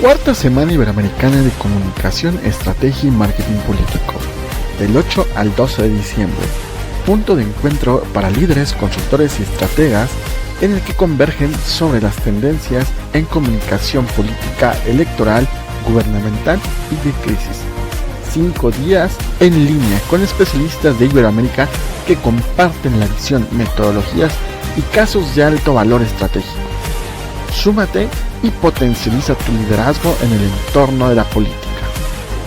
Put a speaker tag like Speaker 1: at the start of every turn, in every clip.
Speaker 1: Cuarta Semana Iberoamericana de Comunicación, Estrategia y Marketing Político, del 8 al 12 de diciembre. Punto de encuentro para líderes, consultores y estrategas en el que convergen sobre las tendencias en comunicación política, electoral, gubernamental y de crisis. 5 días en línea con especialistas de Iberoamérica que comparten la visión, metodologías y casos de alto valor estratégico. Súmate y potencializa tu liderazgo en el entorno de la política.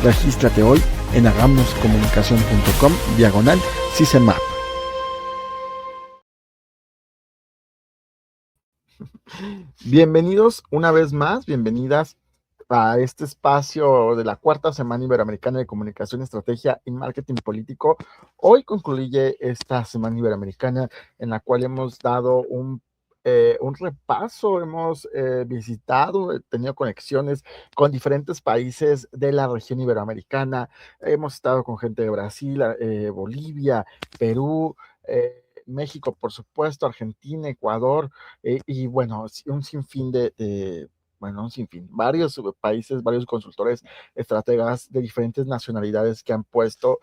Speaker 1: Regístrate hoy en hagamoscomunicacion.com/CISEMAP. Bienvenidos una vez más, bienvenidas a este espacio de la Cuarta Semana Iberoamericana de Comunicación, Estrategia y Marketing Político. Hoy concluye esta Semana Iberoamericana en la cual hemos dado un repaso, hemos visitado, tenido conexiones con diferentes países de la región iberoamericana. Hemos estado con gente de Brasil, Bolivia, Perú, México, por supuesto, Argentina, Ecuador, y bueno, un sinfín bueno, un sinfín, varios países, varios consultores, estrategas de diferentes nacionalidades que han puesto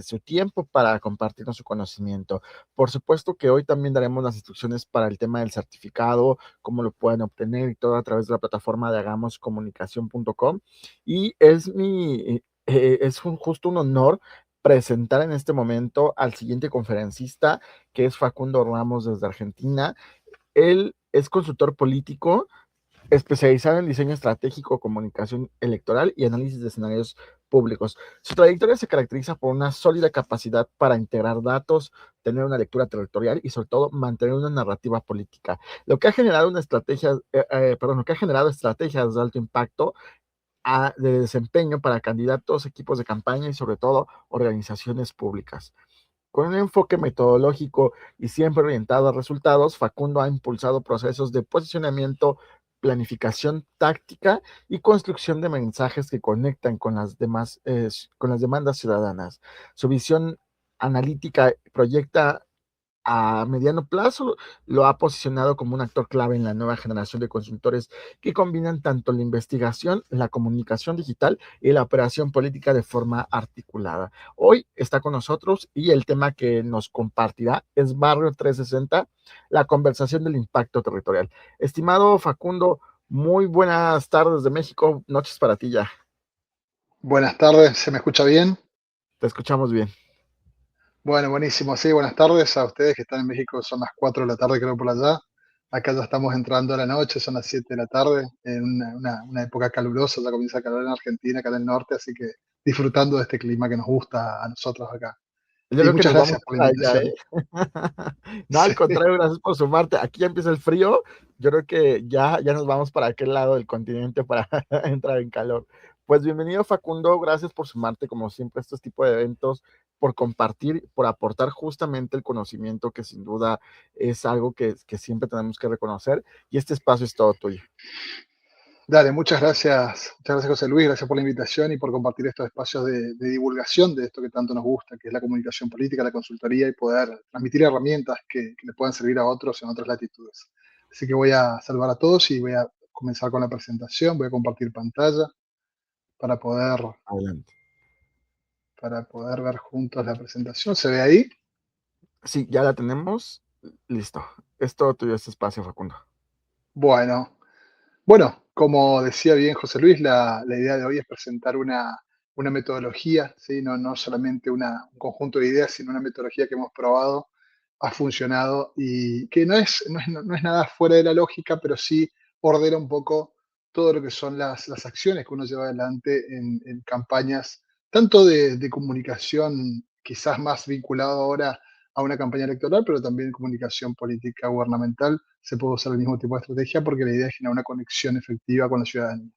Speaker 1: su tiempo para compartirnos su conocimiento. Por supuesto que hoy también daremos las instrucciones para el tema del certificado, cómo lo pueden obtener y todo a través de la plataforma de hagamoscomunicacion.com. Y justo un honor presentar en este momento al siguiente conferencista, que es Facundo Ramos desde Argentina. Él es consultor político, especializado en diseño estratégico, comunicación electoral y análisis de escenarios públicos. Su trayectoria se caracteriza por una sólida capacidad para integrar datos, tener una lectura territorial y sobre todo mantener una narrativa política, lo que ha generado lo que ha generado estrategias de alto impacto de desempeño para candidatos, equipos de campaña y sobre todo organizaciones públicas. Con un enfoque metodológico y siempre orientado a resultados, Facundo ha impulsado procesos de posicionamiento, planificación táctica y construcción de mensajes que conectan con las demandas ciudadanas. Su visión analítica proyecta a mediano plazo lo ha posicionado como un actor clave en la nueva generación de consultores que combinan tanto la investigación, la comunicación digital y la operación política de forma articulada. Hoy está con nosotros y el tema que nos compartirá es Barrio 360, la conversación del impacto territorial. Estimado Facundo, muy buenas tardes de México, noches para ti ya.
Speaker 2: Buenas tardes, ¿se me escucha bien?
Speaker 1: Te escuchamos bien.
Speaker 2: Bueno, buenísimo. Sí, buenas tardes a ustedes que están en México, son las 4 de la tarde creo por allá. Acá ya estamos entrando a la noche, son las 7 de la tarde, en una época calurosa, ya comienza a calor en Argentina, acá en el norte, así que disfrutando de este clima que nos gusta a nosotros acá.
Speaker 1: Yo
Speaker 2: Y
Speaker 1: creo que
Speaker 2: muchas
Speaker 1: nos vamos
Speaker 2: gracias por la
Speaker 1: para allá,
Speaker 2: invitación.
Speaker 1: ¿eh? No, al
Speaker 2: Sí,
Speaker 1: contrario, gracias por sumarte. Aquí ya empieza el frío. Yo creo que ya nos vamos para aquel lado del continente para entrar en calor. Pues bienvenido, Facundo. Gracias por sumarte, como siempre, a estos tipos de eventos, por compartir, por aportar justamente el conocimiento que sin duda es algo que siempre tenemos que reconocer. Y este espacio es todo tuyo.
Speaker 2: dale, muchas gracias José Luis, gracias por la invitación y por compartir estos espacios de divulgación de esto que tanto nos gusta, que es la comunicación política, la consultoría y poder transmitir herramientas que le puedan servir a otros en otras latitudes. Así que voy a saludar a todos y voy a comenzar con la presentación, voy a compartir pantalla para poder,
Speaker 1: Adelante.
Speaker 2: para poder ver juntos la presentación. ¿Se ve ahí?
Speaker 1: Sí, ya la tenemos. Listo. Es todo tuyo este espacio, Facundo.
Speaker 2: Bueno, Bueno, como decía bien José Luis, la idea de hoy es presentar una metodología, ¿sí? No solamente un conjunto de ideas, sino una metodología que hemos probado, ha funcionado y que no es nada fuera de la lógica, pero sí ordena un poco todo lo que son las acciones que uno lleva adelante en campañas, tanto de comunicación, quizás más vinculado ahora a una campaña electoral, pero también comunicación política gubernamental se puede usar el mismo tipo de estrategia porque la idea es generar una conexión efectiva con la ciudadanía.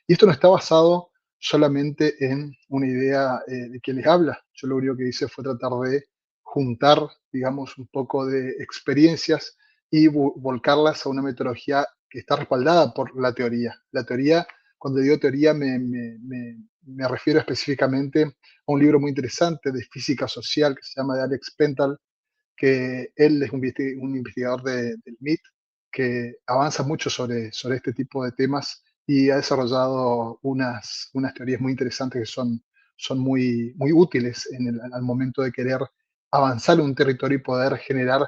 Speaker 2: Y esto no está basado solamente en una idea de quien les habla. Yo lo único que hice fue tratar de juntar, digamos, un poco de experiencias y volcarlas a una metodología que está respaldada por la teoría. La teoría, cuando digo teoría, me refiero específicamente a un libro muy interesante de física social que se llama de Alex Pental, que él es un investigador del MIT que avanza mucho sobre este tipo de temas y ha desarrollado unas teorías muy interesantes que son muy útiles al momento de querer avanzar en un territorio y poder generar,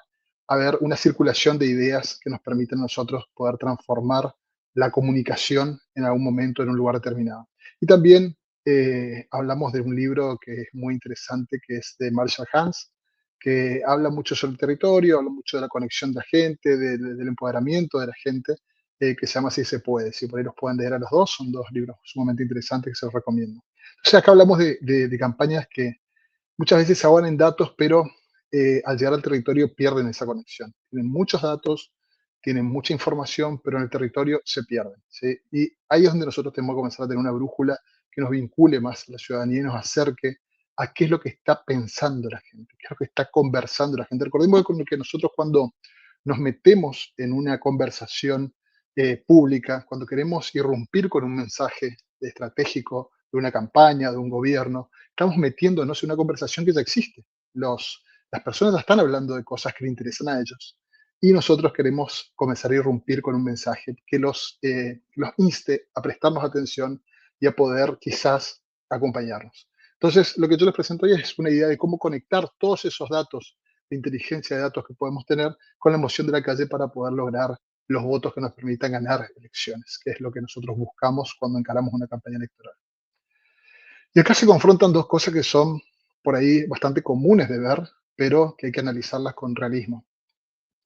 Speaker 2: a ver, una circulación de ideas que nos permiten a nosotros poder transformar la comunicación en algún momento en un lugar determinado. Y también hablamos de un libro que es muy interesante, que es de Marshall Hans, que habla mucho sobre el territorio, habla mucho de la conexión de la gente, del empoderamiento de la gente, que se llama Si se puede. Si por ahí los pueden leer a los dos, son dos libros sumamente interesantes que se los recomiendo. Entonces acá hablamos de campañas que muchas veces se ahogan en datos, pero al llegar al territorio pierden esa conexión. Tienen muchos datos, tienen mucha información, pero en el territorio se pierden, ¿sí? Y ahí es donde nosotros tenemos que comenzar a tener una brújula que nos vincule más a la ciudadanía y nos acerque a qué es lo que está pensando la gente, qué es lo que está conversando la gente. Recordemos que nosotros cuando nos metemos en una conversación pública, cuando queremos irrumpir con un mensaje estratégico de una campaña, de un gobierno, estamos metiéndonos en una conversación que ya existe. Las personas ya están hablando de cosas que le interesan a ellos y nosotros queremos comenzar a irrumpir con un mensaje que los inste a prestarnos atención y a poder quizás acompañarnos. Entonces, lo que yo les presento hoy es una idea de cómo conectar todos esos datos de inteligencia de datos que podemos tener con la emoción de la calle para poder lograr los votos que nos permitan ganar elecciones, que es lo que nosotros buscamos cuando encaramos una campaña electoral. Y acá se confrontan dos cosas que son por ahí bastante comunes de ver, pero que hay que analizarlas con realismo.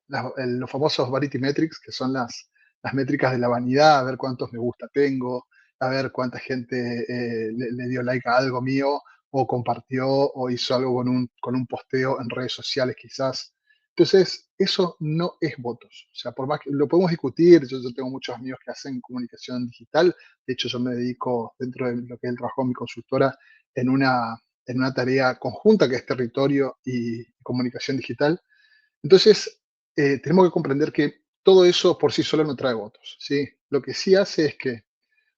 Speaker 2: Los famosos vanity metrics, que son las métricas de la vanidad, a ver cuántos me gusta tengo, a ver cuánta gente le dio like a algo mío, o compartió, o hizo algo con un posteo en redes sociales quizás. Entonces, eso no es votos. O sea, por más que lo podemos discutir, yo tengo muchos amigos que hacen comunicación digital, de hecho yo me dedico dentro de lo que es el trabajo de mi consultora en una tarea conjunta que es territorio y comunicación digital. Entonces, tenemos que comprender que todo eso por sí solo no trae votos, ¿sí? Lo que sí hace es que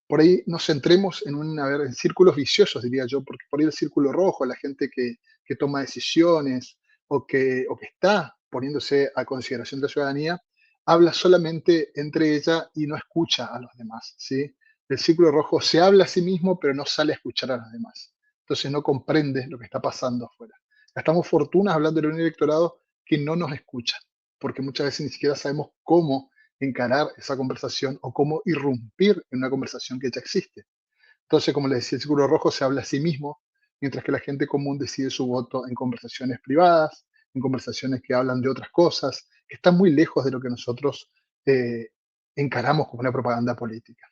Speaker 2: por ahí nos centremos a ver, en círculos viciosos, diría yo, porque por ahí el círculo rojo, la gente que toma decisiones o que está poniéndose a consideración de la ciudadanía, habla solamente entre ella y no escucha a los demás, ¿sí? El círculo rojo se habla a sí mismo, pero no sale a escuchar a los demás. Entonces no comprende lo que está pasando afuera. Gastamos fortunas hablando de un electorado que no nos escucha, porque muchas veces ni siquiera sabemos cómo encarar esa conversación o cómo irrumpir en una conversación que ya existe. Entonces, como les decía, el círculo rojo se habla a sí mismo, mientras que la gente común decide su voto en conversaciones privadas, en conversaciones que hablan de otras cosas, que están muy lejos de lo que nosotros eh, encaramos como una propaganda política.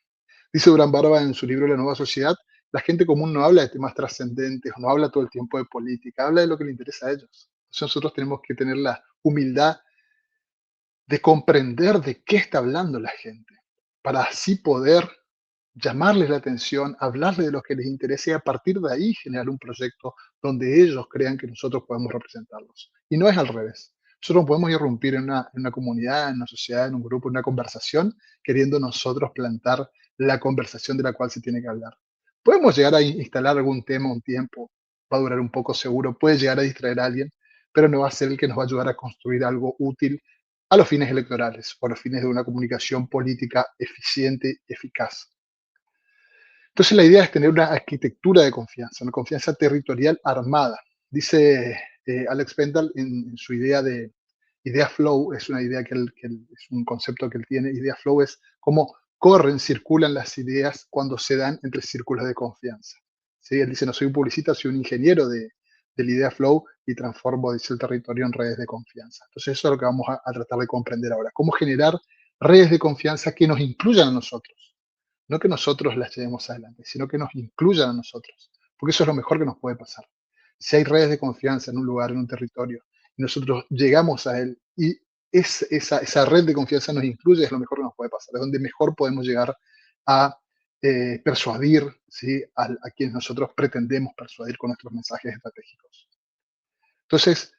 Speaker 2: Dice Durán Barba en su libro La Nueva Sociedad, la gente común no habla de temas trascendentes o no habla todo el tiempo de política, habla de lo que le interesa a ellos. Entonces nosotros tenemos que tener la humildad de comprender de qué está hablando la gente, para así poder llamarles la atención, hablarles de lo que les interesa y a partir de ahí generar un proyecto donde ellos crean que nosotros podemos representarlos. Y no es al revés. Nosotros no podemos irrumpir en una comunidad, en una sociedad, en un grupo, en una conversación, queriendo nosotros plantar la conversación de la cual se tiene que hablar. Podemos llegar a instalar algún tema un tiempo, va a durar un poco seguro, puede llegar a distraer a alguien, pero no va a ser el que nos va a ayudar a construir algo útil a los fines electorales o a los fines de una comunicación política eficiente y eficaz. Entonces la idea es tener una arquitectura de confianza, una confianza territorial armada. Dice Alex Pendal en su idea de idea flow, es una idea es un concepto que él tiene. Idea flow es cómo corren, circulan las ideas cuando se dan entre círculos de confianza. ¿Sí? Él dice, no soy un publicista, soy un ingeniero del idea flow y transformo, dice, el territorio en redes de confianza. Entonces eso es lo que vamos a tratar de comprender ahora, cómo generar redes de confianza que nos incluyan a nosotros, no que nosotros las llevemos adelante, sino que nos incluyan a nosotros, porque eso es lo mejor que nos puede pasar. Si hay redes de confianza en un lugar, en un territorio, y nosotros llegamos a él y esa red de confianza nos incluye, es lo mejor que nos puede pasar, es donde mejor podemos llegar a persuadir, ¿sí? a quienes nosotros pretendemos persuadir con nuestros mensajes estratégicos. Entonces,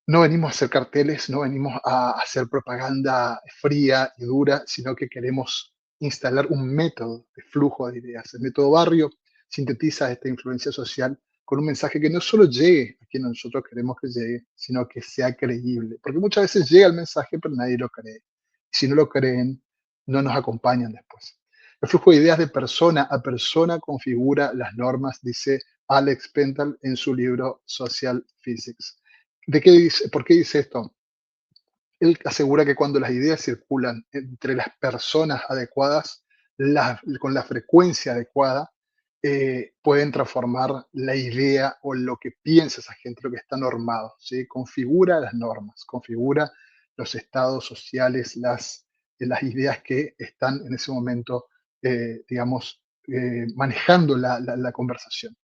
Speaker 2: no venimos a hacer carteles, no venimos a hacer propaganda fría y dura, sino que queremos instalar un método de flujo de ideas. El método Barrio sintetiza esta influencia social con un mensaje que no solo llegue a quien nosotros queremos que llegue, sino que sea creíble. Porque muchas veces llega el mensaje, pero nadie lo cree. Y si no lo creen, no nos acompañan después. El flujo de ideas de persona a persona configura las normas, dice Alex Pental en su libro Social Physics. ¿De qué dice, ¿Por qué dice esto? Él asegura que cuando las ideas circulan entre las personas adecuadas, con la frecuencia adecuada, pueden transformar la idea o lo que piensa esa gente, lo que está normado, ¿sí? Configura las normas, configura los estados sociales, las ideas que están en ese momento, digamos, manejando la conversación.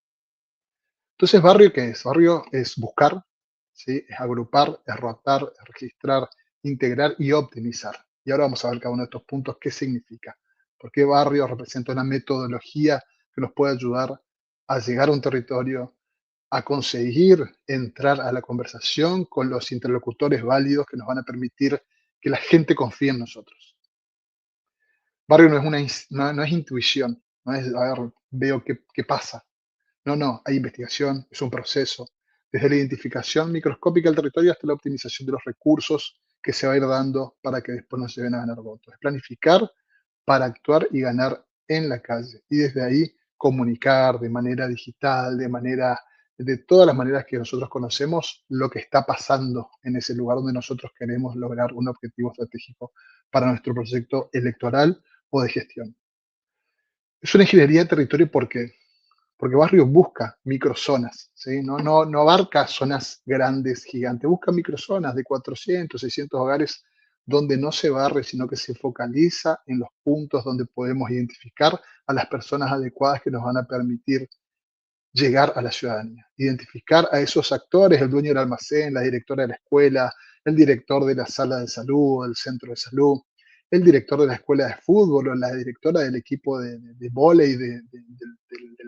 Speaker 2: Entonces, ¿barrio qué es? Barrio es buscar, ¿sí? Es agrupar, es rotar, es registrar, integrar y optimizar. Y ahora vamos a ver cada uno de estos puntos qué significa. ¿Por qué barrio representa una metodología que nos puede ayudar a llegar a un territorio, a conseguir entrar a la conversación con los interlocutores válidos que nos van a permitir que la gente confíe en nosotros? Barrio no es, no es intuición, no es, a ver, veo qué pasa. No, no, hay investigación, es un proceso, desde la identificación microscópica del territorio hasta la optimización de los recursos que se va a ir dando para que después nos lleven a ganar votos. Es planificar para actuar y ganar en la calle. Y desde ahí comunicar de manera digital, de todas las maneras que nosotros conocemos, lo que está pasando en ese lugar donde nosotros queremos lograr un objetivo estratégico para nuestro proyecto electoral o de gestión. Es una ingeniería de territorio porque barrio busca microzonas, ¿sí? No abarca zonas grandes, gigantes, busca microzonas de 400, 600 hogares donde no se barre, sino que se focaliza en los puntos donde podemos identificar a las personas adecuadas que nos van a permitir llegar a la ciudadanía, identificar a esos actores, el dueño del almacén, la directora de la escuela, el director de la sala de salud, del centro de salud, el director de la escuela de fútbol o la directora del equipo de vóley del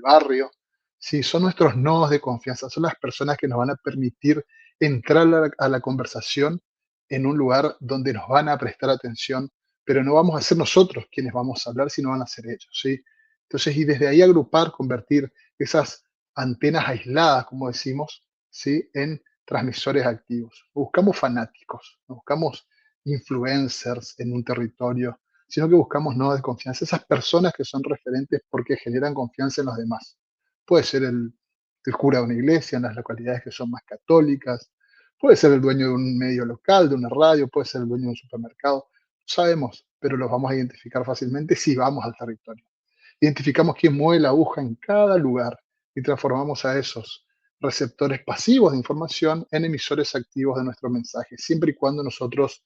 Speaker 2: barrio. Sí, son nuestros nodos de confianza, son las personas que nos van a permitir entrar a la conversación en un lugar donde nos van a prestar atención, pero no vamos a ser nosotros quienes vamos a hablar, sino van a ser ellos, ¿sí? Entonces, y desde ahí agrupar, convertir esas antenas aisladas, como decimos, ¿sí? En transmisores activos. Buscamos fanáticos, no buscamos influencers en un territorio, sino que buscamos nodos de confianza, esas personas que son referentes porque generan confianza en los demás. Puede ser el cura de una iglesia en las localidades que son más católicas, puede ser el dueño de un medio local, de una radio, puede ser el dueño de un supermercado, sabemos, pero los vamos a identificar fácilmente si vamos al territorio. Identificamos quién mueve la aguja en cada lugar y transformamos a esos receptores pasivos de información en emisores activos de nuestro mensaje, siempre y cuando nosotros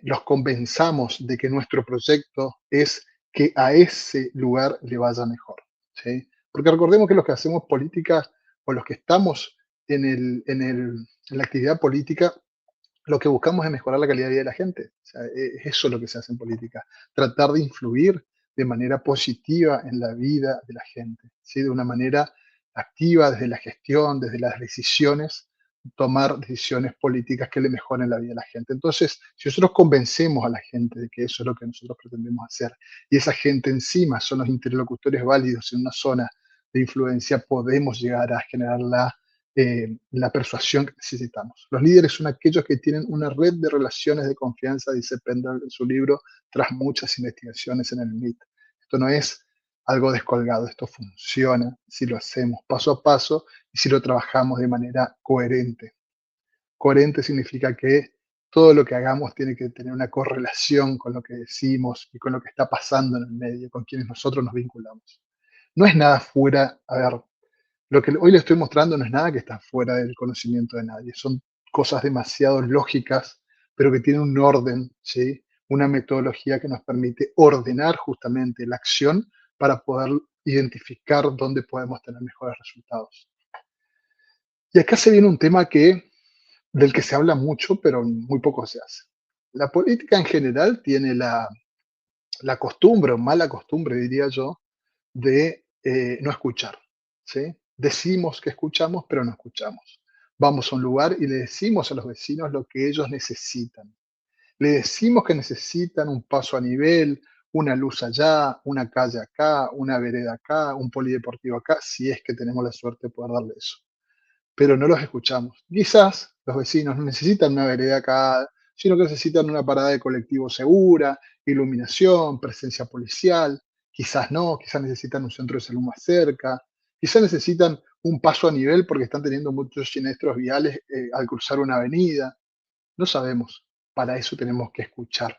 Speaker 2: los convenzamos de que nuestro proyecto es que a ese lugar le vaya mejor, ¿sí? Porque recordemos que los que hacemos política o los que estamos en la actividad política, lo que buscamos es mejorar la calidad de vida de la gente. O sea, es eso lo que se hace en política, tratar de influir de manera positiva en la vida de la gente, ¿sí? De una manera activa, desde la gestión, desde las decisiones, tomar decisiones políticas que le mejoren la vida a la gente. Entonces, si nosotros convencemos a la gente de que eso es lo que nosotros pretendemos hacer, y esa gente encima son los interlocutores válidos en una zona de influencia, podemos llegar a generar la persuasión que necesitamos. Los líderes son aquellos que tienen una red de relaciones de confianza, dice Pendle en su libro, tras muchas investigaciones en el MIT. Esto no es algo descolgado, esto funciona si lo hacemos paso a paso y si lo trabajamos de manera coherente. Coherente significa que todo lo que hagamos tiene que tener una correlación con lo que decimos y con lo que está pasando en el medio, con quienes nosotros nos vinculamos. No es nada fuera, a ver, lo que hoy le estoy mostrando no es nada que está fuera del conocimiento de nadie, son cosas demasiado lógicas, pero que tienen un orden, ¿sí? Una metodología que nos permite ordenar justamente la acción para poder identificar dónde podemos tener mejores resultados. Y acá se viene un tema del que se habla mucho, pero muy poco se hace. La política en general tiene la costumbre, o mala costumbre, diría yo, de no escuchar, ¿sí? Decimos que escuchamos, pero no escuchamos. Vamos a un lugar y le decimos a los vecinos lo que ellos necesitan. Le decimos que necesitan un paso a nivel, una luz allá, una calle acá, una vereda acá, un polideportivo acá, si es que tenemos la suerte de poder darle eso. Pero no los escuchamos. Quizás los vecinos no necesitan una vereda acá, sino que necesitan una parada de colectivo segura, iluminación, presencia policial, quizás no, quizás necesitan un centro de salud más cerca, quizás necesitan un paso a nivel porque están teniendo muchos siniestros viales al cruzar una avenida. No sabemos, para eso tenemos que escuchar.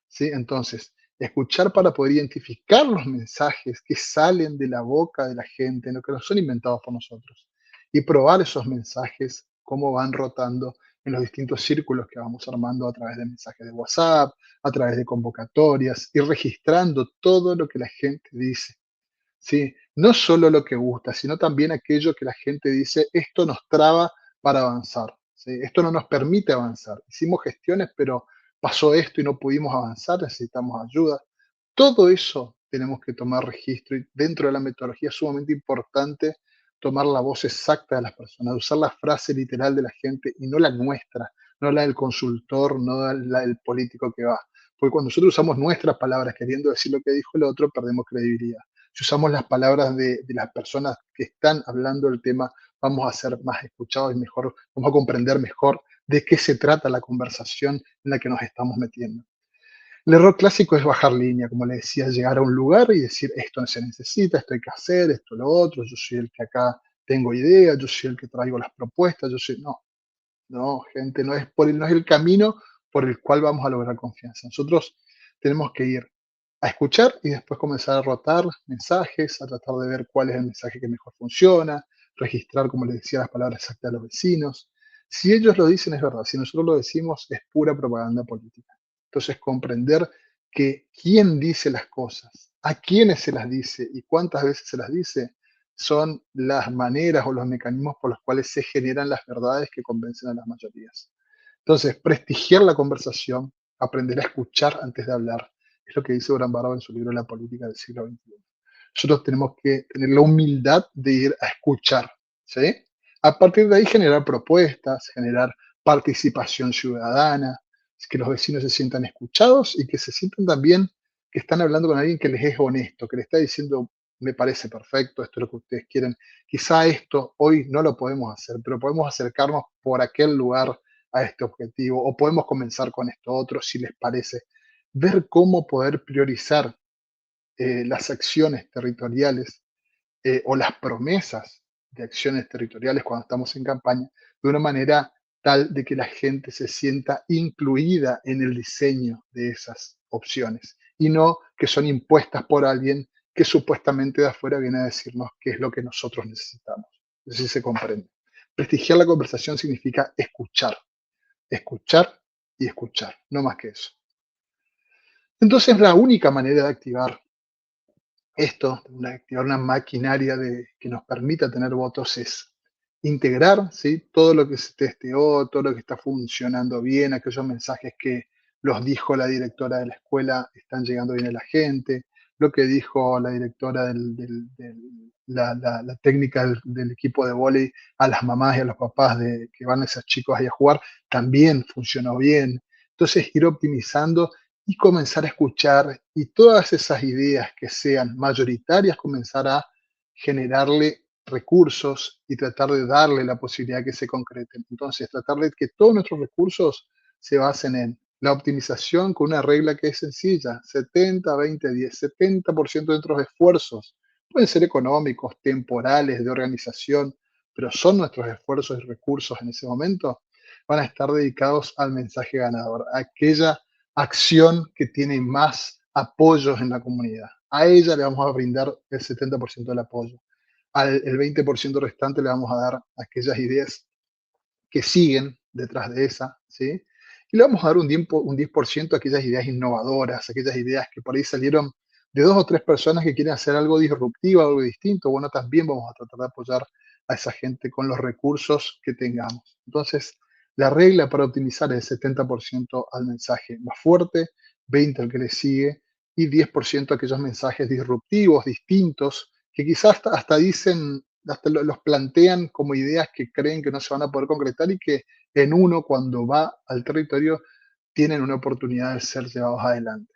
Speaker 2: ¿Sí? Entonces, escuchar para poder identificar los mensajes que salen de la boca de la gente, no que no son inventados por nosotros, y probar esos mensajes, cómo van rotando en los distintos círculos que vamos armando a través de mensajes de WhatsApp, a través de convocatorias, y registrando todo lo que la gente dice. ¿Sí? No solo lo que gusta, sino también aquello que la gente dice, esto nos traba para avanzar, ¿sí? Esto no nos permite avanzar. Hicimos gestiones, pero pasó esto y no pudimos avanzar, necesitamos ayuda. Todo eso tenemos que tomar registro y dentro de la metodología es sumamente importante tomar la voz exacta de las personas, usar la frase literal de la gente y no la nuestra, no la del consultor, no la del político que va. Porque cuando nosotros usamos nuestras palabras queriendo decir lo que dijo el otro, perdemos credibilidad. Si usamos las palabras de las personas que están hablando del tema, vamos a ser más escuchados y mejor, vamos a comprender mejor de qué se trata la conversación en la que nos estamos metiendo. El error clásico es bajar línea, como le decía, llegar a un lugar y decir esto no se necesita, esto hay que hacer, esto lo otro, yo soy el que acá tengo ideas, yo soy el que traigo las propuestas, yo soy... No, no, gente, no es el camino por el cual vamos a lograr confianza. Nosotros tenemos que ir a escuchar y después comenzar a rotar mensajes, a tratar de ver cuál es el mensaje que mejor funciona, registrar, como les decía, las palabras exactas de los vecinos. Si ellos lo dicen es verdad, si nosotros lo decimos es pura propaganda política. Entonces comprender que quién dice las cosas, a quiénes se las dice y cuántas veces se las dice, son las maneras o los mecanismos por los cuales se generan las verdades que convencen a las mayorías. Entonces, prestigiar la conversación, aprender a escuchar antes de hablar, es lo que dice Durán Barba en su libro La política del siglo XXI. Nosotros tenemos que tener la humildad de ir a escuchar, ¿sí? A partir de ahí generar propuestas, generar participación ciudadana, que los vecinos se sientan escuchados y que se sientan también que están hablando con alguien que les es honesto, que les está diciendo, me parece perfecto, esto es lo que ustedes quieren. Quizá esto hoy no lo podemos hacer, pero podemos acercarnos por aquel lugar a este objetivo o podemos comenzar con esto otro si les parece. Ver cómo poder priorizar las acciones territoriales o las promesas de acciones territoriales cuando estamos en campaña de una manera tal de que la gente se sienta incluida en el diseño de esas opciones y no que son impuestas por alguien que supuestamente de afuera viene a decirnos qué es lo que nosotros necesitamos. No sé si se comprende. Prestigiar la conversación significa escuchar, escuchar y escuchar, no más que eso. Entonces la única manera de activar esto, de activar una maquinaria que nos permita tener votos es integrar, ¿sí? Todo lo que se testeó, todo lo que está funcionando bien, aquellos mensajes que los dijo la directora de la escuela están llegando bien a la gente, lo que dijo la directora la técnica del equipo de vóley a las mamás y a los papás que van esos chicos ahí a jugar, también funcionó bien. Entonces, ir optimizando y comenzar a escuchar y todas esas ideas que sean mayoritarias, comenzar a generarle recursos y tratar de darle la posibilidad que se concreten. Entonces, tratar de que todos nuestros recursos se basen en la optimización con una regla que es sencilla, 70, 20, 10, 70% de nuestros esfuerzos pueden ser económicos, temporales, de organización, pero son nuestros esfuerzos y recursos en ese momento, van a estar dedicados al mensaje ganador, a aquella acción que tiene más apoyos en la comunidad. A ella le vamos a brindar el 70% del apoyo. El 20% restante le vamos a dar aquellas ideas que siguen detrás de esa, ¿sí? Y le vamos a dar un 10% a aquellas ideas innovadoras, aquellas ideas que por ahí salieron de dos o tres personas que quieren hacer algo disruptivo, algo distinto. Bueno, también vamos a tratar de apoyar a esa gente con los recursos que tengamos. Entonces, la regla para optimizar es el 70% al mensaje más fuerte, 20% al que le sigue y 10% a aquellos mensajes disruptivos, distintos, que quizás hasta dicen, hasta los plantean como ideas que creen que no se van a poder concretar y que en uno cuando va al territorio tienen una oportunidad de ser llevados adelante.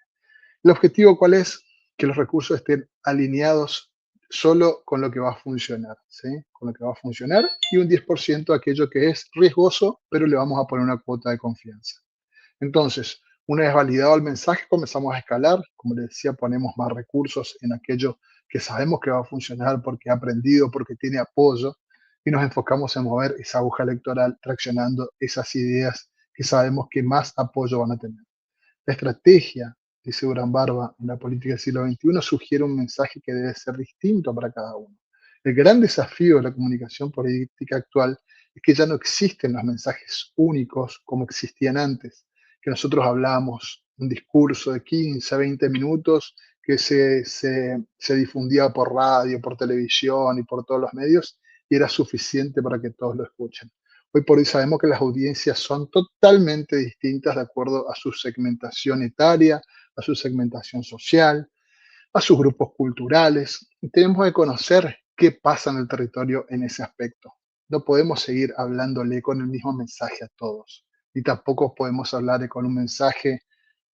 Speaker 2: ¿El objetivo cuál es? Que los recursos estén alineados solo con lo que va a funcionar, ¿sí? Con lo que va a funcionar y un 10% aquello que es riesgoso, pero le vamos a poner una cuota de confianza. Entonces, una vez validado el mensaje, comenzamos a escalar. Como les decía, ponemos más recursos en aquello que sabemos que va a funcionar porque ha aprendido, porque tiene apoyo, y nos enfocamos en mover esa aguja electoral, traccionando esas ideas que sabemos que más apoyo van a tener. La estrategia, dice Durán Barba, en la política del siglo XXI sugiere un mensaje que debe ser distinto para cada uno. El gran desafío de la comunicación política actual es que ya no existen los mensajes únicos como existían antes, que nosotros hablábamos un discurso de 15, 20 minutos que se difundía por radio, por televisión y por todos los medios y era suficiente para que todos lo escuchen. Hoy por hoy sabemos que las audiencias son totalmente distintas de acuerdo a su segmentación etaria, a su segmentación social, a sus grupos culturales. Y tenemos que conocer qué pasa en el territorio en ese aspecto. No podemos seguir hablándole con el mismo mensaje a todos. Y tampoco podemos hablarle con un mensaje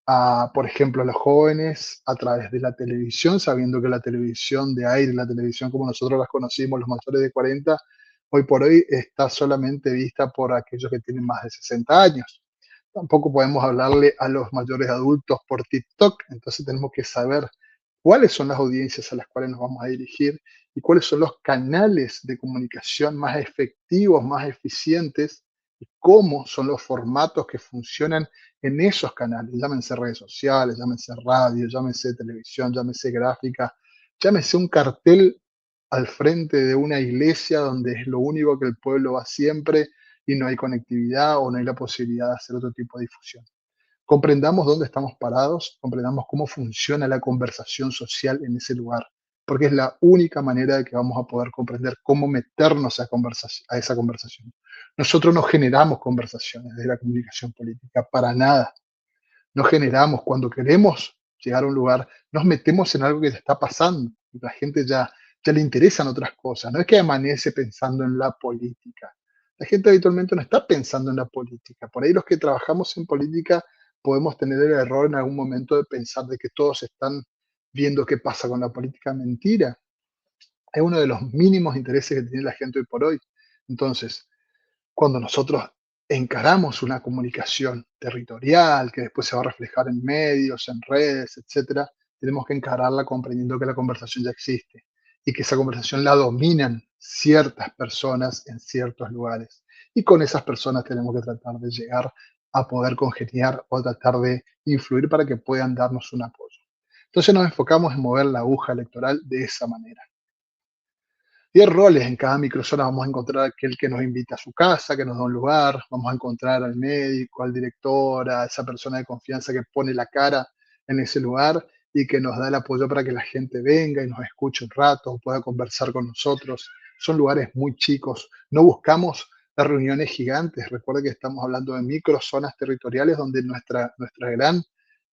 Speaker 2: a, por ejemplo, a los jóvenes a través de la televisión, sabiendo que la televisión de aire, la televisión como nosotros las conocimos, los mayores de 40, hoy por hoy está solamente vista por aquellos que tienen más de 60 años. Tampoco podemos hablarle a los mayores adultos por TikTok, entonces tenemos que saber cuáles son las audiencias a las cuales nos vamos a dirigir y cuáles son los canales de comunicación más efectivos, más eficientes y cómo son los formatos que funcionan en esos canales, llámense redes sociales, llámense radio, llámense televisión, llámense gráfica, llámese un cartel al frente de una iglesia donde es lo único que el pueblo va siempre y no hay conectividad o no hay la posibilidad de hacer otro tipo de difusión. Comprendamos dónde estamos parados, comprendamos cómo funciona la conversación social en ese lugar, porque es la única manera de que vamos a poder comprender cómo meternos a esa conversación. Nosotros no generamos conversaciones de la comunicación política, para nada. No generamos, cuando queremos llegar a un lugar, nos metemos en algo que ya está pasando. La gente ya le interesan otras cosas. No es que amanece pensando en la política. La gente habitualmente no está pensando en la política. Por ahí los que trabajamos en política podemos tener el error en algún momento de pensar de que todos están viendo qué pasa con la política. Mentira. Es uno de los mínimos intereses que tiene la gente hoy por hoy. Entonces, cuando nosotros encaramos una comunicación territorial que después se va a reflejar en medios, en redes, etcétera, tenemos que encararla comprendiendo que la conversación ya existe y que esa conversación la dominan ciertas personas en ciertos lugares. Y con esas personas tenemos que tratar de llegar a poder congeniar o tratar de influir para que puedan darnos un apoyo. Entonces nos enfocamos en mover la aguja electoral de esa manera. 10 roles en cada microzona. Vamos a encontrar aquel que nos invita a su casa, que nos da un lugar, vamos a encontrar al médico, al director, a esa persona de confianza que pone la cara en ese lugar y que nos da el apoyo para que la gente venga y nos escuche un rato, pueda conversar con nosotros. Son lugares muy chicos. No buscamos las reuniones gigantes. Recuerda que estamos hablando de microzonas territoriales donde nuestra gran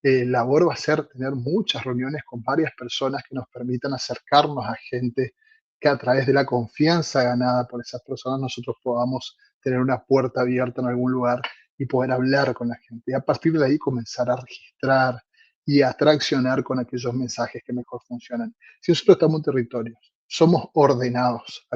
Speaker 2: labor va a ser tener muchas reuniones con varias personas que nos permitan acercarnos a gente que a través de la confianza ganada por esas personas nosotros podamos tener una puerta abierta en algún lugar y poder hablar con la gente. Y a partir de ahí comenzar a registrar y a traccionar con aquellos mensajes que mejor funcionan. Si nosotros estamos en territorios, somos ordenados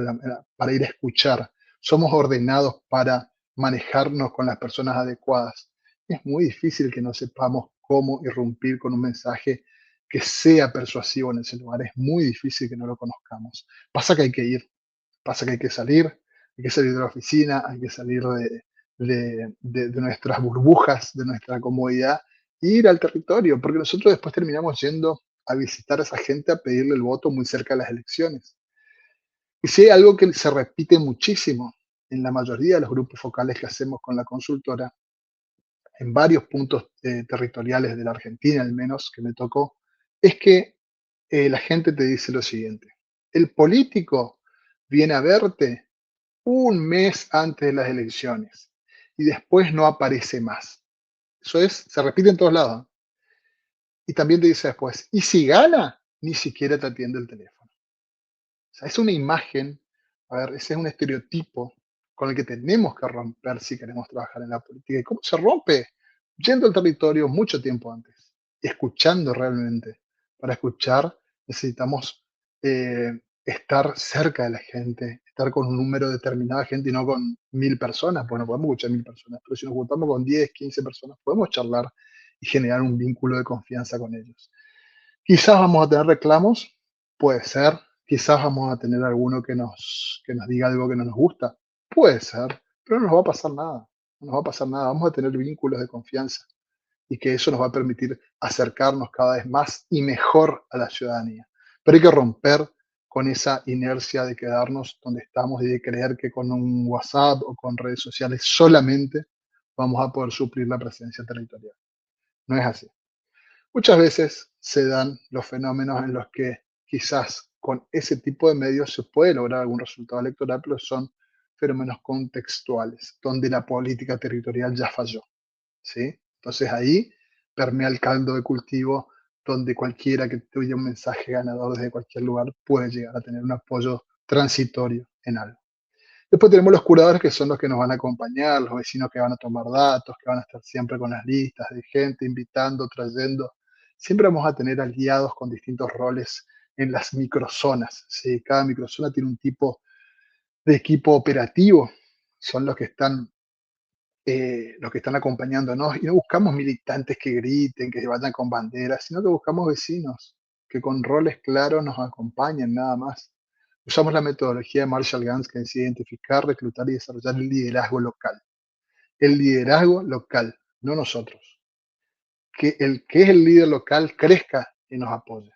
Speaker 2: para ir a escuchar, somos ordenados para manejarnos con las personas adecuadas. Es muy difícil que no sepamos cómo irrumpir con un mensaje que sea persuasivo en ese lugar. Es muy difícil que no lo conozcamos. Pasa que hay que ir, pasa que hay que salir de la oficina, hay que salir de nuestras burbujas, de nuestra comodidad, e ir al territorio, porque nosotros después terminamos yendo a visitar a esa gente, a pedirle el voto muy cerca de las elecciones. Y si hay algo que se repite muchísimo en la mayoría de los grupos focales que hacemos con la consultora, en varios puntos territoriales de la Argentina, al menos que me tocó, es que la gente te dice lo siguiente: el político viene a verte un mes antes de las elecciones y después no aparece más. Eso se repite en todos lados. Y también te dice después, y si gana, ni siquiera te atiende el teléfono. O sea, es una imagen, a ver, ese es un estereotipo con el que tenemos que romper si queremos trabajar en la política. ¿Y cómo se rompe? Yendo al territorio mucho tiempo antes, escuchando realmente. Para escuchar necesitamos estar cerca de la gente, estar con un número determinado de gente y no con 1000 personas, pues no podemos escuchar 1000 personas, pero si nos juntamos con 10, 15 personas, podemos charlar y generar un vínculo de confianza con ellos. Quizás vamos a tener reclamos, puede ser, quizás vamos a tener alguno que nos diga algo que no nos gusta, puede ser, pero no nos va a pasar nada, no nos va a pasar nada, vamos a tener vínculos de confianza y que eso nos va a permitir acercarnos cada vez más y mejor a la ciudadanía. Pero hay que romper con esa inercia de quedarnos donde estamos y de creer que con un WhatsApp o con redes sociales solamente vamos a poder suplir la presencia territorial. No es así. Muchas veces se dan los fenómenos en los que quizás con ese tipo de medios se puede lograr algún resultado electoral, pero son fenómenos contextuales, donde la política territorial ya falló. ¿Sí? Entonces ahí permea el caldo de cultivo donde cualquiera que tuviera un mensaje ganador desde cualquier lugar puede llegar a tener un apoyo transitorio en algo. Después tenemos los curadores que son los que nos van a acompañar, los vecinos que van a tomar datos, que van a estar siempre con las listas de gente, invitando, trayendo. Siempre vamos a tener aliados con distintos roles en las microzonas. ¿Sí? Cada microzona tiene un tipo de equipo operativo, son los que están acompañándonos y no buscamos militantes que griten, que vayan con banderas, sino que buscamos vecinos que con roles claros nos acompañen nada más. Usamos la metodología de Marshall Gans que decide identificar, reclutar y desarrollar el liderazgo local. El liderazgo local, no nosotros. Que el que es el líder local crezca y nos apoye.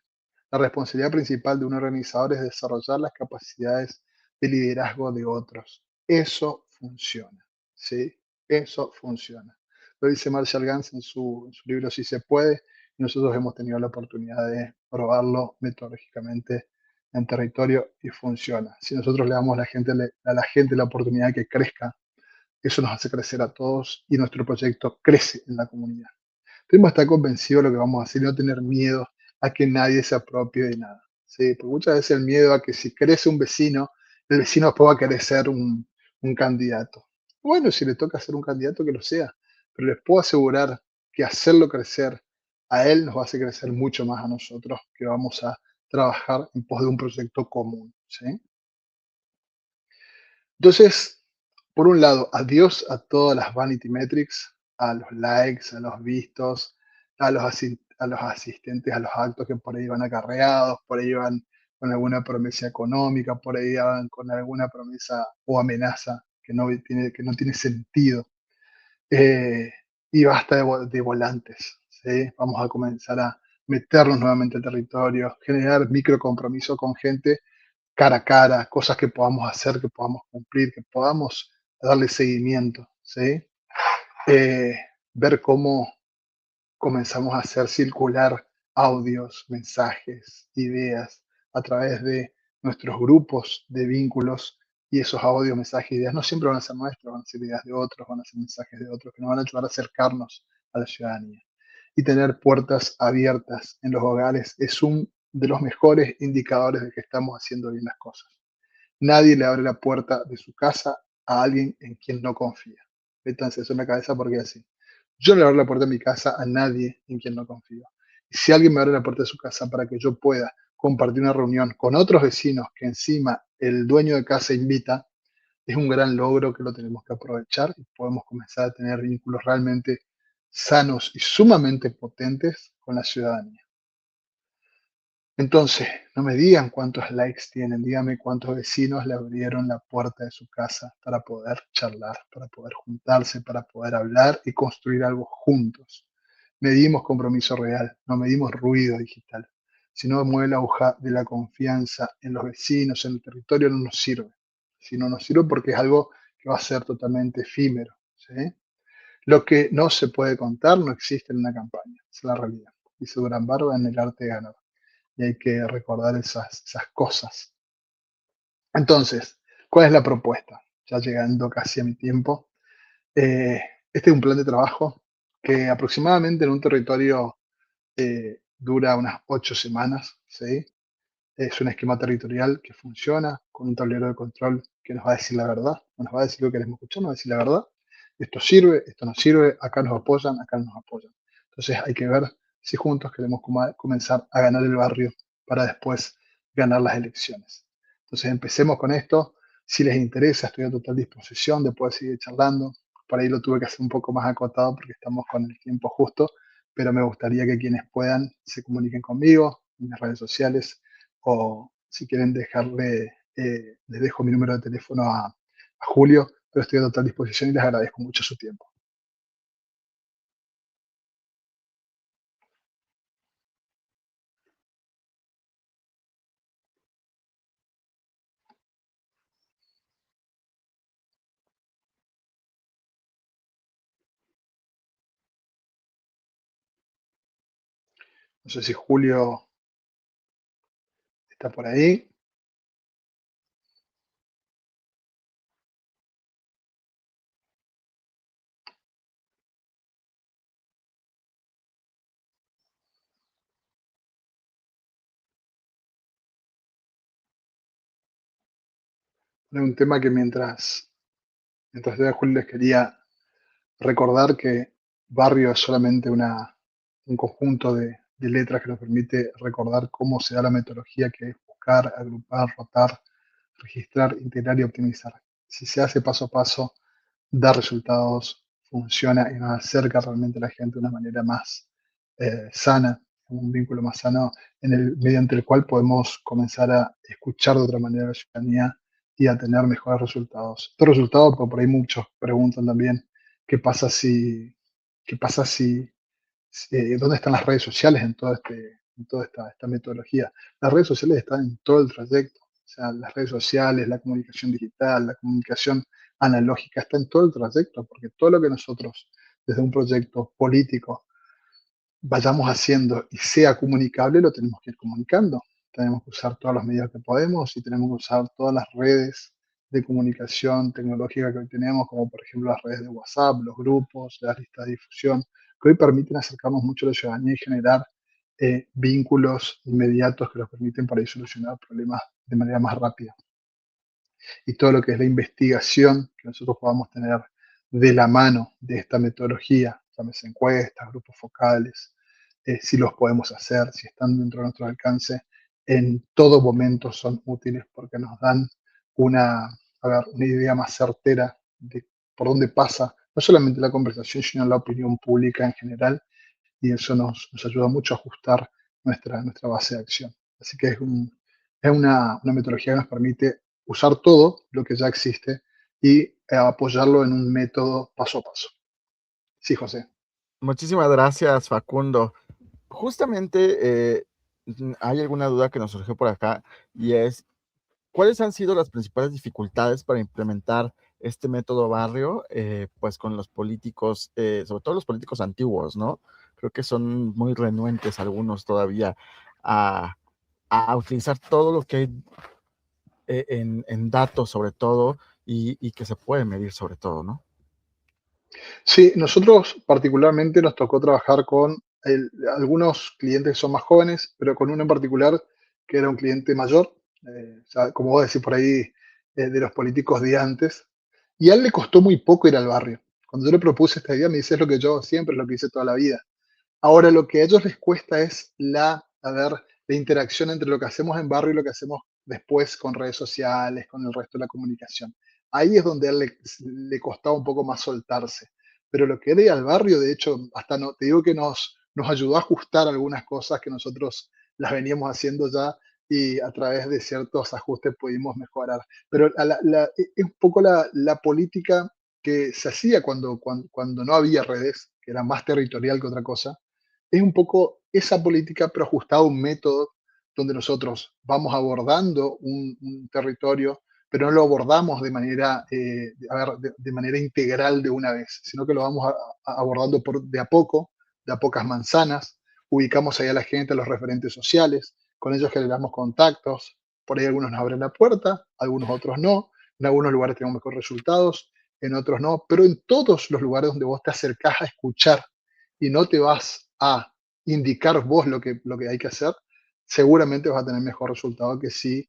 Speaker 2: La responsabilidad principal de un organizador es desarrollar las capacidades de liderazgo de otros. Eso funciona, ¿sí? Eso funciona. Lo dice Marshall Gans en su libro Si se puede, y nosotros hemos tenido la oportunidad de probarlo metodológicamente en territorio y funciona. Si nosotros le damos a la gente la oportunidad de que crezca, eso nos hace crecer a todos y nuestro proyecto crece en la comunidad. Tenemos que estar convencidos de lo que vamos a hacer y no tener miedo a que nadie se apropie de nada. ¿Sí? Porque muchas veces el miedo a que si crece un vecino, el vecino después va a querer ser un candidato. Bueno, si le toca ser un candidato, que lo sea, pero les puedo asegurar que hacerlo crecer a él nos va a hacer crecer mucho más a nosotros, que vamos a trabajar en pos de un proyecto común. ¿Sí? Entonces, por un lado, adiós a todas las vanity metrics, a los likes, a los vistos, a los asistentes a los actos que por ahí van acarreados, por ahí van con alguna promesa económica, por ahí van con alguna promesa o amenaza que no tiene sentido. Eh, y basta de volantes. ¿Sí? Vamos a comenzar a meternos nuevamente al territorio, generar micro compromiso con gente cara a cara, cosas que podamos hacer, que podamos cumplir, que podamos darle seguimiento, ¿sí? Eh, ver cómo comenzamos a hacer circular audios, mensajes, ideas a través de nuestros grupos de vínculos y esos audios, mensajes, ideas no siempre van a ser nuestros, van a ser ideas de otros, van a ser mensajes de otros que nos van a ayudar a acercarnos a la ciudadanía. Y tener puertas abiertas en los hogares es un de los mejores indicadores de que estamos haciendo bien las cosas. Nadie le abre la puerta de su casa a alguien en quien no confía. Métanse eso en la cabeza porque es así. Yo no le abro la puerta de mi casa a nadie en quien no confío. Y si alguien me abre la puerta de su casa para que yo pueda compartir una reunión con otros vecinos que encima el dueño de casa invita, es un gran logro que lo tenemos que aprovechar y podemos comenzar a tener vínculos realmente sanos y sumamente potentes con la ciudadanía. Entonces, no me digan cuántos likes tienen, díganme cuántos vecinos le abrieron la puerta de su casa para poder charlar, para poder juntarse, para poder hablar y construir algo juntos. Medimos compromiso real, no medimos ruido digital. Si no mueve la aguja de la confianza en los vecinos, en el territorio, no nos sirve. Si no nos sirve porque es algo que va a ser totalmente efímero. ¿Sí? Lo que no se puede contar no existe en una campaña, es la realidad. Dice Durán Barba en El arte de ganar y hay que recordar esas cosas. Entonces, ¿cuál es la propuesta? Ya llegando casi a mi tiempo. Eh, este es un plan de trabajo que aproximadamente en un territorio dura unas 8 semanas, ¿sí? Es un esquema territorial que funciona con un tablero de control que nos va a decir la verdad, no nos va a decir lo que queremos escuchar, nos va a decir la verdad. Esto sirve, esto no sirve, acá nos apoyan, acá no nos apoyan. Entonces hay que ver si juntos queremos comenzar a ganar el barrio para después ganar las elecciones. Entonces empecemos con esto. Si les interesa, estoy a total disposición de poder seguir charlando. Por ahí lo tuve que hacer un poco más acotado porque estamos con el tiempo justo, pero me gustaría que quienes puedan se comuniquen conmigo en las redes sociales o si quieren dejarle, les dejo mi número de teléfono a Julio, pero estoy a total disposición y les agradezco mucho su tiempo. No sé si Julio está por ahí. Es un tema que mientras estoy a Julio les quería recordar que barrio es solamente un conjunto de letras que nos permite recordar cómo se da la metodología que es buscar, agrupar, rotar, registrar, integrar y optimizar. Si se hace paso a paso, da resultados, funciona y nos acerca realmente a la gente de una manera más sana, un vínculo más sano mediante el cual podemos comenzar a escuchar de otra manera a la ciudadanía y a tener mejores resultados. Estos resultados, porque por ahí muchos preguntan también, ¿qué pasa si, qué pasa si dónde están las redes sociales en toda esta metodología? Las redes sociales están en todo el trayecto. O sea, las redes sociales, la comunicación digital, la comunicación analógica, está en todo el trayecto, porque todo lo que nosotros, desde un proyecto político, vayamos haciendo y sea comunicable, lo tenemos que ir comunicando. Tenemos que usar todos los medios que podemos y tenemos que usar todas las redes de comunicación tecnológica que hoy tenemos, como por ejemplo las redes de WhatsApp, los grupos, las listas de difusión, que hoy permiten acercarnos mucho a la ciudadanía y generar vínculos inmediatos que nos permiten para ir solucionar problemas de manera más rápida. Y todo lo que es la investigación que nosotros podamos tener de la mano de esta metodología, llámese encuestas, grupos focales, si los podemos hacer, si están dentro de nuestro alcance, en todo momento son útiles porque nos dan una idea más certera de por dónde pasa no solamente la conversación, sino la opinión pública en general, y eso nos ayuda mucho a ajustar nuestra base de acción. Así que es una metodología que nos permite usar todo lo que ya existe y apoyarlo en un método paso a paso. Sí, José.
Speaker 1: Muchísimas gracias, Facundo. Justamente hay alguna duda que nos surgió por acá y es, ¿cuáles han sido las principales dificultades para implementar este método barrio, pues con los políticos, sobre todo los políticos antiguos, ¿no? Creo que son muy renuentes algunos todavía a, a utilizar todo lo que hay en datos sobre todo y que se puede medir sobre todo, ¿no?
Speaker 2: Sí, nosotros particularmente nos tocó trabajar con algunos clientes que son más jóvenes, pero con uno en particular que era un cliente mayor, o sea, como vos decís por ahí, de los políticos de antes, y a él le costó muy poco ir al barrio. Cuando yo le propuse esta idea, me dice, es lo que yo siempre, es lo que hice toda la vida. Ahora, lo que a ellos les cuesta es la interacción entre lo que hacemos en barrio y lo que hacemos después con redes sociales, con el resto de la comunicación. Ahí es donde a él le costaba un poco más soltarse. Pero lo que era ir al barrio, de hecho, hasta no, te digo que nos ayudó a ajustar algunas cosas que nosotros las veníamos haciendo ya y a través de ciertos ajustes pudimos mejorar. Pero es un poco la política que se hacía cuando no había redes, que era más territorial que otra cosa, es un poco esa política, pero ajustada a un método donde nosotros vamos abordando un territorio, pero no lo abordamos de manera integral de una vez, sino que lo vamos abordando de a poco, de a pocas manzanas, ubicamos ahí a la gente, a los referentes sociales, con ellos generamos contactos, por ahí algunos nos abren la puerta, algunos otros no, en algunos lugares tenemos mejores resultados, en otros no, pero en todos los lugares donde vos te acercás a escuchar y no te vas a indicar vos lo que hay que hacer, seguramente vas a tener mejor resultado que si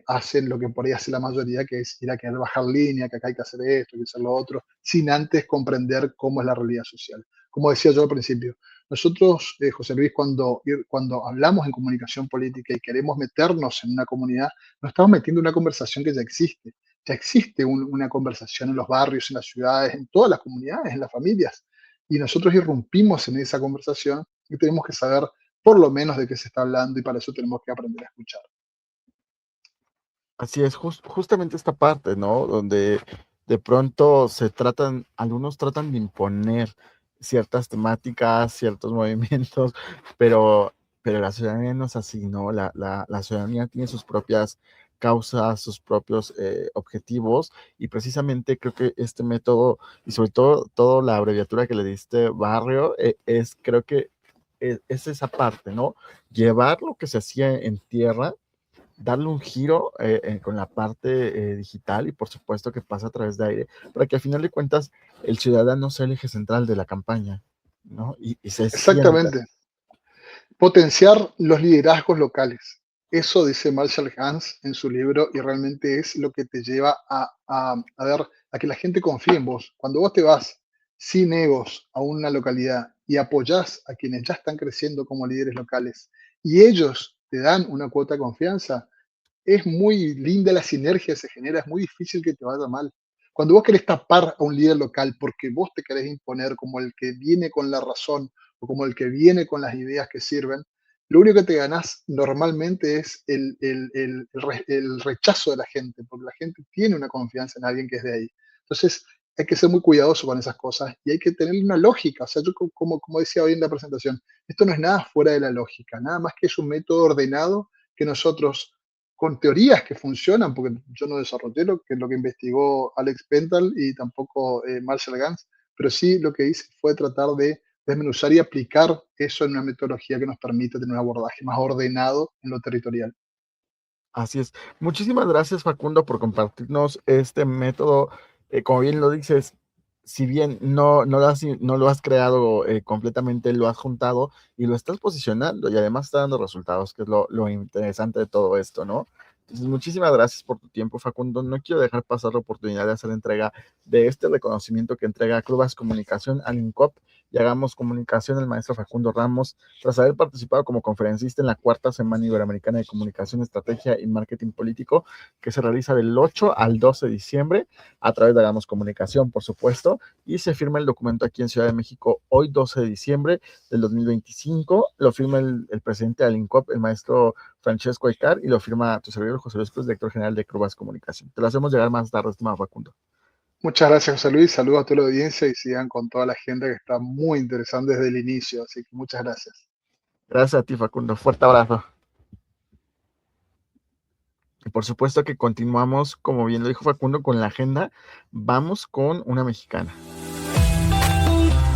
Speaker 2: hacen lo que por ahí hace la mayoría, que es ir a querer bajar línea, que acá hay que hacer esto, hay que hacer lo otro, sin antes comprender cómo es la realidad social. Como decía yo al principio, Nosotros, José Luis, cuando hablamos en comunicación política y queremos meternos en una comunidad, nos estamos metiendo en una conversación que ya existe. Ya existe una conversación en los barrios, en las ciudades, en todas las comunidades, en las familias. Y nosotros irrumpimos en esa conversación y tenemos que saber por lo menos de qué se está hablando y para eso tenemos que aprender a escuchar.
Speaker 1: Así es, justamente esta parte, ¿no? Donde de pronto algunos tratan de imponer ciertas temáticas, ciertos movimientos, pero, pero la ciudadanía no es así, ¿no? La ciudadanía tiene sus propias causas, sus propios objetivos, y precisamente creo que este método, y sobre todo la abreviatura que le diste, barrio, creo que es esa parte, ¿no? Llevar lo que se hacía en tierra, darle un giro con la parte digital, y por supuesto que pasa a través de aire, para que al final de cuentas el ciudadano sea el eje central de la campaña, ¿no? Y se sienta.
Speaker 2: Exactamente. Potenciar los liderazgos locales. Eso dice Marshall Hans en su libro y realmente es lo que te lleva a que la gente confíe en vos. Cuando vos te vas sin egos a una localidad y apoyás a quienes ya están creciendo como líderes locales y ellos te dan una cuota de confianza, es muy linda la sinergia que se genera, es muy difícil que te vaya mal. Cuando vos querés tapar a un líder local porque vos te querés imponer como el que viene con la razón o como el que viene con las ideas que sirven, lo único que te ganás normalmente es el rechazo de la gente, porque la gente tiene una confianza en alguien que es de ahí. Entonces, hay que ser muy cuidadoso con esas cosas y hay que tener una lógica. O sea, yo como decía hoy en la presentación, esto no es nada fuera de la lógica, nada más que es un método ordenado que nosotros con teorías que funcionan, porque yo no desarrollé lo que es lo que investigó Alex Pental y tampoco Marshall Gans, pero sí lo que hice fue tratar de desmenuzar y aplicar eso en una metodología que nos permite tener un abordaje más ordenado en lo territorial.
Speaker 1: Así es. Muchísimas gracias, Facundo, por compartirnos este método. Como bien lo dices, si bien no lo has creado completamente, lo has juntado y lo estás posicionando, y además está dando resultados, que es lo interesante de todo esto, ¿no? Entonces, muchísimas gracias por tu tiempo, Facundo. No quiero dejar pasar la oportunidad de hacer entrega de este reconocimiento que entrega Clubas Comunicación al INCOP y Hagamos Comunicación, el maestro Facundo Ramos, tras haber participado como conferencista en la cuarta Semana Iberoamericana de Comunicación, Estrategia y Marketing Político, que se realiza del 8 al 12 de diciembre a través de Hagamos Comunicación, por supuesto, y se firma el documento aquí en Ciudad de México hoy 12 de diciembre del 2025. Lo firma el presidente del INCOP, el maestro Francesco Aicar, y lo firma tu servidor José Luis Cruz, director general de Clubas Comunicación. Te lo hacemos llegar más tarde, estimado Facundo.
Speaker 2: Muchas gracias, José Luis. Saludos a toda la audiencia y sigan con toda la agenda que está muy interesante desde el inicio. Así que muchas gracias.
Speaker 1: Gracias a ti, Facundo. Fuerte abrazo. Y por supuesto que continuamos, como bien lo dijo Facundo, con la agenda. Vamos con una mexicana.